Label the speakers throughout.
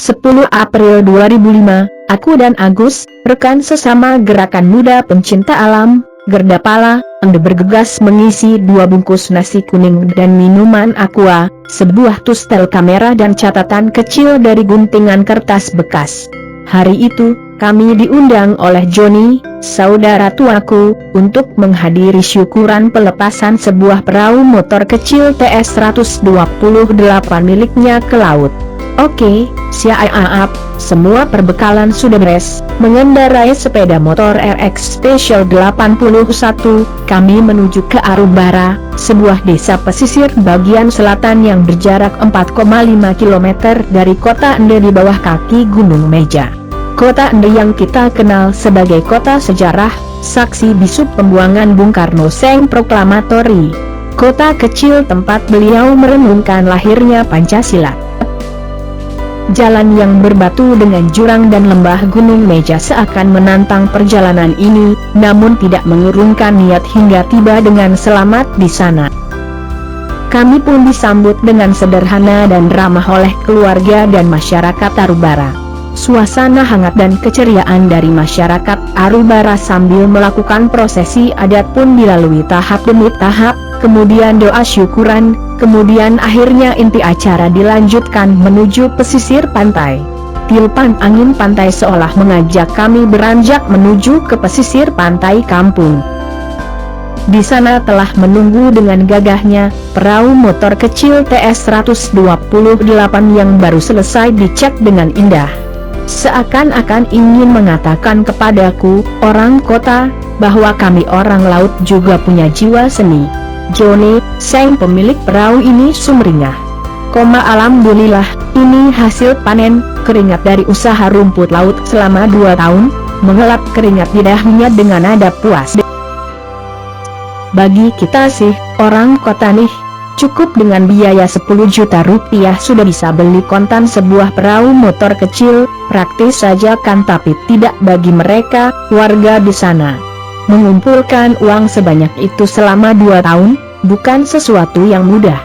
Speaker 1: 10 April 2005, aku dan Agus, rekan sesama gerakan muda pencinta alam, Gerda Pala, bergegas mengisi 2 bungkus nasi kuning dan minuman aqua, sebuah tustel kamera dan catatan kecil dari guntingan kertas bekas. Hari itu, kami diundang oleh Joni, saudara tuaku, untuk menghadiri syukuran pelepasan sebuah perahu motor kecil TS-128 miliknya ke laut. Oke, siap, semua perbekalan sudah beres. Mengendarai sepeda motor RX Special 81, kami menuju ke Arubara, sebuah desa pesisir bagian selatan yang berjarak 4,5 km dari kota Ende di bawah kaki Gunung Meja. Kota Ende yang kita kenal sebagai kota sejarah, saksi bisu pembuangan Bung Karno Seng Proklamatori. Kota kecil tempat beliau merenungkan lahirnya Pancasila. Jalan yang berbatu dengan jurang dan lembah Gunung Meja seakan menantang perjalanan ini, namun tidak mengurungkan niat hingga tiba dengan selamat di sana. Kami pun disambut dengan sederhana dan ramah oleh keluarga dan masyarakat Arubara. Suasana hangat dan keceriaan dari masyarakat Arubara sambil melakukan prosesi adat pun dilalui tahap demi tahap, kemudian doa syukuran, kemudian akhirnya inti acara dilanjutkan menuju pesisir pantai. Tiupan angin pantai seolah mengajak kami beranjak menuju ke pesisir pantai kampung. Di sana telah menunggu dengan gagahnya perahu motor kecil TS-128 yang baru selesai dicek dengan indah. Seakan-akan ingin mengatakan kepadaku, orang kota, bahwa kami orang laut juga punya jiwa seni. Joni, sang pemilik perahu ini sumringah. Alhamdulillah, ini hasil panen, keringat dari usaha rumput laut selama 2 tahun, mengelap keringat di dahinya dengan nada puas. Bagi kita sih, orang kota nih, cukup dengan biaya 10 juta rupiah sudah bisa beli kontan sebuah perahu motor kecil, praktis saja kan, tapi tidak bagi mereka, warga di sana. Mengumpulkan uang sebanyak itu selama 2 tahun, bukan sesuatu yang mudah.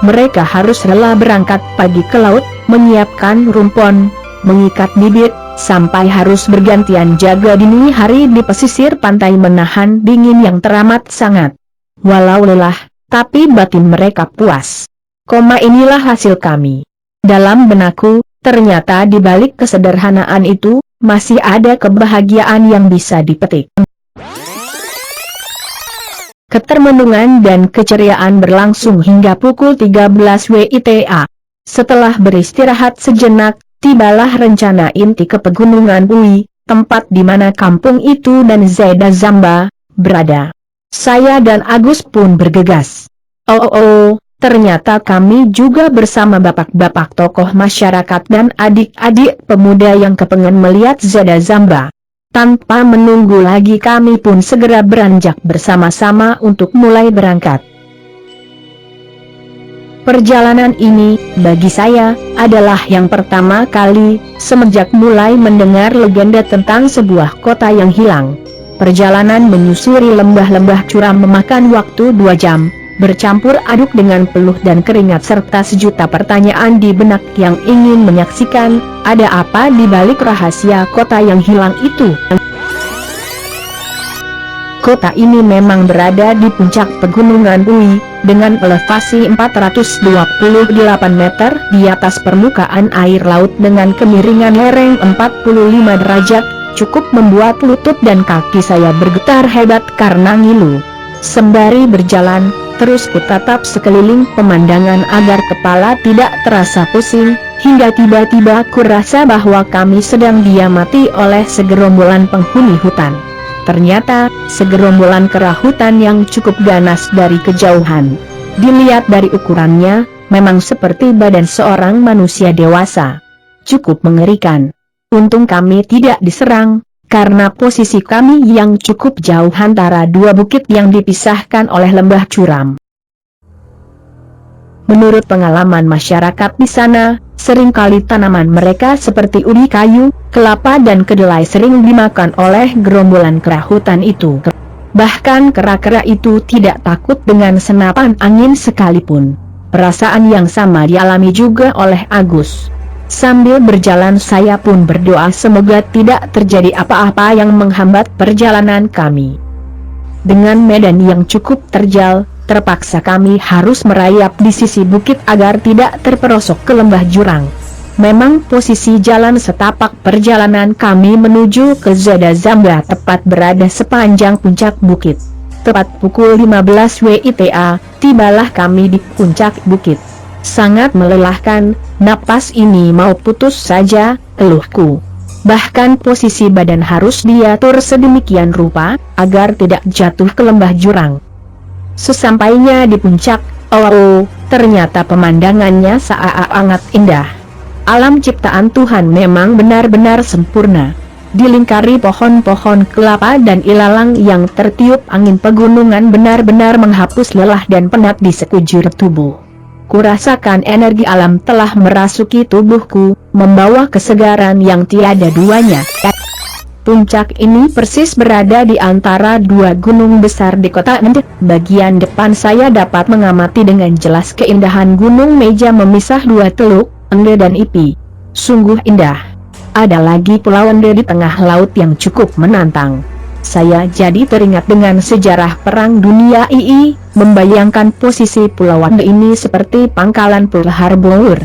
Speaker 1: Mereka harus rela berangkat pagi ke laut, menyiapkan rumpon, mengikat bibit, sampai harus bergantian jaga dini hari di pesisir pantai menahan dingin yang teramat sangat. Walau lelah, tapi batin mereka puas. Inilah hasil kami. Dalam benakku, ternyata di balik kesederhanaan itu, masih ada kebahagiaan yang bisa dipetik. Ketermenungan dan keceriaan berlangsung hingga pukul 13 WITA. Setelah beristirahat sejenak, tibalah rencana inti ke Pegunungan Bui, tempat di mana kampung itu dan Zeda Zamba berada. Saya dan Agus pun bergegas. Ternyata kami juga bersama bapak-bapak tokoh masyarakat dan adik-adik pemuda yang kepengen melihat Zeda Zamba. Tanpa menunggu lagi kami pun segera beranjak bersama-sama untuk mulai berangkat. Perjalanan ini, bagi saya, adalah yang pertama kali, semenjak mulai mendengar legenda tentang sebuah kota yang hilang. Perjalanan menyusuri lembah-lembah curam memakan waktu 2 jam, bercampur aduk dengan peluh dan keringat serta sejuta pertanyaan di benak yang ingin menyaksikan, ada apa di balik rahasia kota yang hilang itu. Kota ini memang berada di puncak Pegunungan Bui, dengan elevasi 428 meter di atas permukaan air laut dengan kemiringan lereng 45 derajat, cukup membuat lutut dan kaki saya bergetar hebat karena ngilu. Sembari berjalan, terus kutatap sekeliling pemandangan agar kepala tidak terasa pusing, hingga tiba-tiba kurasa bahwa kami sedang diamati oleh segerombolan penghuni hutan. Ternyata, segerombolan kera hutan yang cukup ganas dari kejauhan. Dilihat dari ukurannya, memang seperti badan seorang manusia dewasa. Cukup mengerikan. Untung kami tidak diserang, karena posisi kami yang cukup jauh antara 2 bukit yang dipisahkan oleh lembah curam. Menurut pengalaman masyarakat di sana, seringkali tanaman mereka seperti ubi kayu, kelapa dan kedelai sering dimakan oleh gerombolan kera hutan itu. Bahkan kera-kera itu tidak takut dengan senapan angin sekalipun. Perasaan yang sama dialami juga oleh Agus. Sambil berjalan saya pun berdoa semoga tidak terjadi apa-apa yang menghambat perjalanan kami. Dengan medan yang cukup terjal, terpaksa kami harus merayap di sisi bukit agar tidak terperosok ke lembah jurang. Memang posisi jalan setapak perjalanan kami menuju ke Zada Zamba tepat berada sepanjang puncak bukit. Tepat pukul 15 WITA, tibalah kami di puncak bukit. Sangat melelahkan, napas ini mau putus saja, keluhku. Bahkan posisi badan harus diatur sedemikian rupa, agar tidak jatuh ke lembah jurang. Sesampainya di puncak, ternyata pemandangannya sangat indah. Alam ciptaan Tuhan memang benar-benar sempurna. Dilingkari pohon-pohon kelapa dan ilalang yang tertiup angin pegunungan benar-benar menghapus lelah dan penat di sekujur tubuh. Kurasakan energi alam telah merasuki tubuhku, membawa kesegaran yang tiada duanya. Puncak ini persis berada di antara dua gunung besar di kota Ende. Bagian depan saya dapat mengamati dengan jelas keindahan gunung Meja memisah dua teluk, Ende dan Ipi. Sungguh indah. Ada lagi pulau Ende di tengah laut yang cukup menantang. Saya jadi teringat dengan sejarah Perang Dunia II, membayangkan posisi pulau Ende ini seperti pangkalan Pearl Harbor.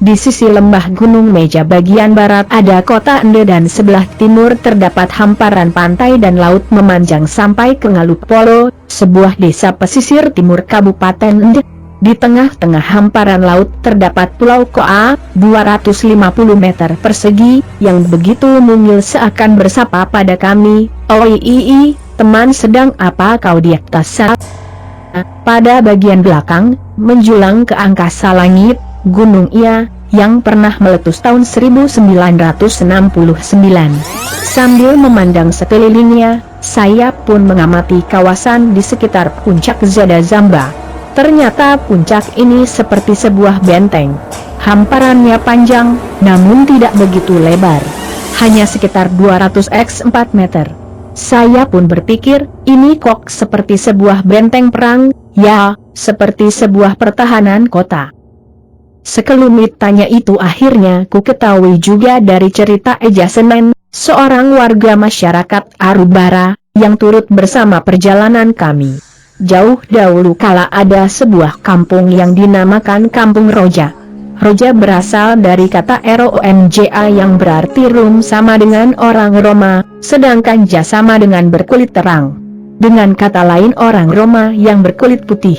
Speaker 1: Di sisi lembah Gunung Meja bagian barat ada kota Ende dan sebelah timur terdapat hamparan pantai dan laut memanjang sampai ke Ngaluk Polo, sebuah desa pesisir timur Kabupaten Ende. Di tengah-tengah hamparan laut terdapat Pulau Koa, 250 meter persegi, yang begitu mungil seakan bersapa pada kami, "Oi, teman, sedang apa kau di atas sana?" Pada bagian belakang, menjulang ke angkasa langit, Gunung Ia, yang pernah meletus tahun 1969. Sambil memandang sekelilingnya, saya pun mengamati kawasan di sekitar puncak Zada Zamba. Ternyata puncak ini seperti sebuah benteng. Hamparannya panjang, namun tidak begitu lebar. Hanya sekitar 200x4 meter. Saya pun berpikir, ini kok seperti sebuah benteng perang, ya, seperti sebuah pertahanan kota. Sekelumit tanya itu akhirnya ku ketahui juga dari cerita Eja Senen, seorang warga masyarakat Arubara, yang turut bersama perjalanan kami. Jauh dahulu kala ada sebuah kampung yang dinamakan Kampung Roja. Roja berasal dari kata ROMJA yang berarti rum sama dengan orang Roma, sedangkan Ja sama dengan berkulit terang. Dengan kata lain orang Roma yang berkulit putih.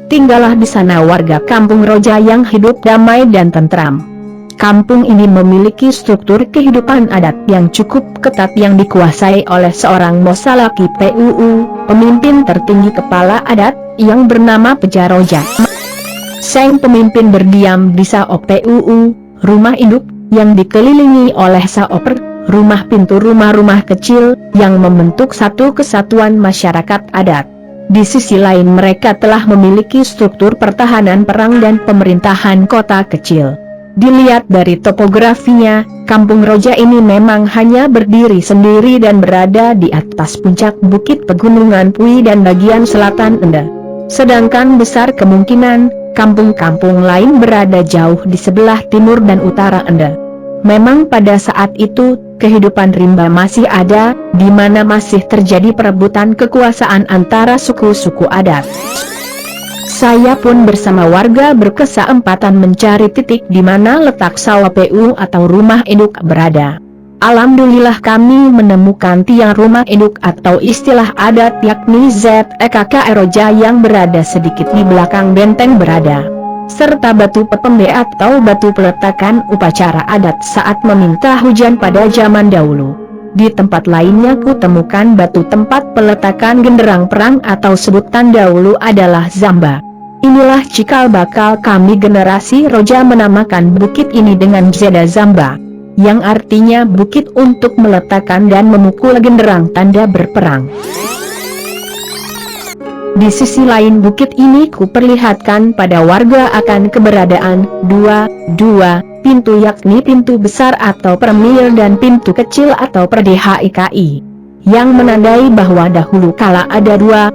Speaker 1: Tinggallah di sana warga Kampung Roja yang hidup damai dan tentram. Kampung ini memiliki struktur kehidupan adat yang cukup ketat yang dikuasai oleh seorang Mosalaki PUU, pemimpin tertinggi kepala adat, yang bernama Peja Roja. Sang pemimpin berdiam di Sao PUU, rumah induk, yang dikelilingi oleh Saoper, rumah pintu rumah-rumah kecil, yang membentuk satu kesatuan masyarakat adat. Di sisi lain mereka telah memiliki struktur pertahanan perang dan pemerintahan kota kecil. Dilihat dari topografinya, Kampung Roja ini memang hanya berdiri sendiri dan berada di atas puncak bukit pegunungan Pui dan bagian selatan Ende. Sedangkan besar kemungkinan, kampung-kampung lain berada jauh di sebelah timur dan utara Ende. Memang pada saat itu, kehidupan rimba masih ada, di mana masih terjadi perebutan kekuasaan antara suku-suku adat. Saya pun bersama warga berkesempatan mencari titik di mana letak Sao PU atau rumah induk berada. Alhamdulillah kami menemukan tiang rumah induk atau istilah adat yakni ZEKK Roja yang berada sedikit di belakang benteng berada. Serta batu pepembe atau batu peletakan upacara adat saat meminta hujan pada zaman dahulu. Di tempat lainnya ku temukan batu tempat peletakan genderang perang atau sebutan dahulu adalah Zamba. Inilah cikal bakal kami generasi Roja menamakan bukit ini dengan Zada Zamba, yang artinya bukit untuk meletakkan dan memukul genderang tanda berperang. Di sisi lain bukit ini kuperlihatkan pada warga akan keberadaan dua pintu yakni pintu besar atau Premier dan pintu kecil atau PDHIKI, yang menandai bahwa dahulu kala ada dua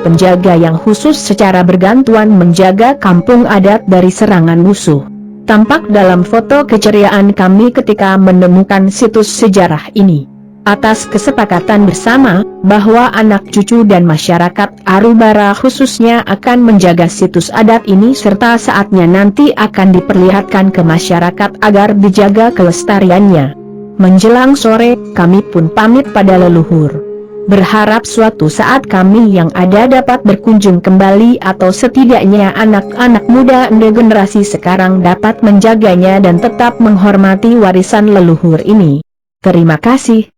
Speaker 1: penjaga yang khusus secara bergantuan menjaga kampung adat dari serangan musuh. tampak dalam foto keceriaan kami ketika menemukan situs sejarah ini. Atas kesepakatan bersama, bahwa anak cucu dan masyarakat Arubara khususnya akan menjaga situs adat ini serta saatnya nanti akan diperlihatkan ke masyarakat agar dijaga kelestariannya. Menjelang sore, kami pun pamit pada leluhur. Berharap suatu saat kami yang ada dapat berkunjung kembali atau setidaknya anak-anak muda generasi sekarang dapat menjaganya dan tetap menghormati warisan leluhur ini. Terima kasih.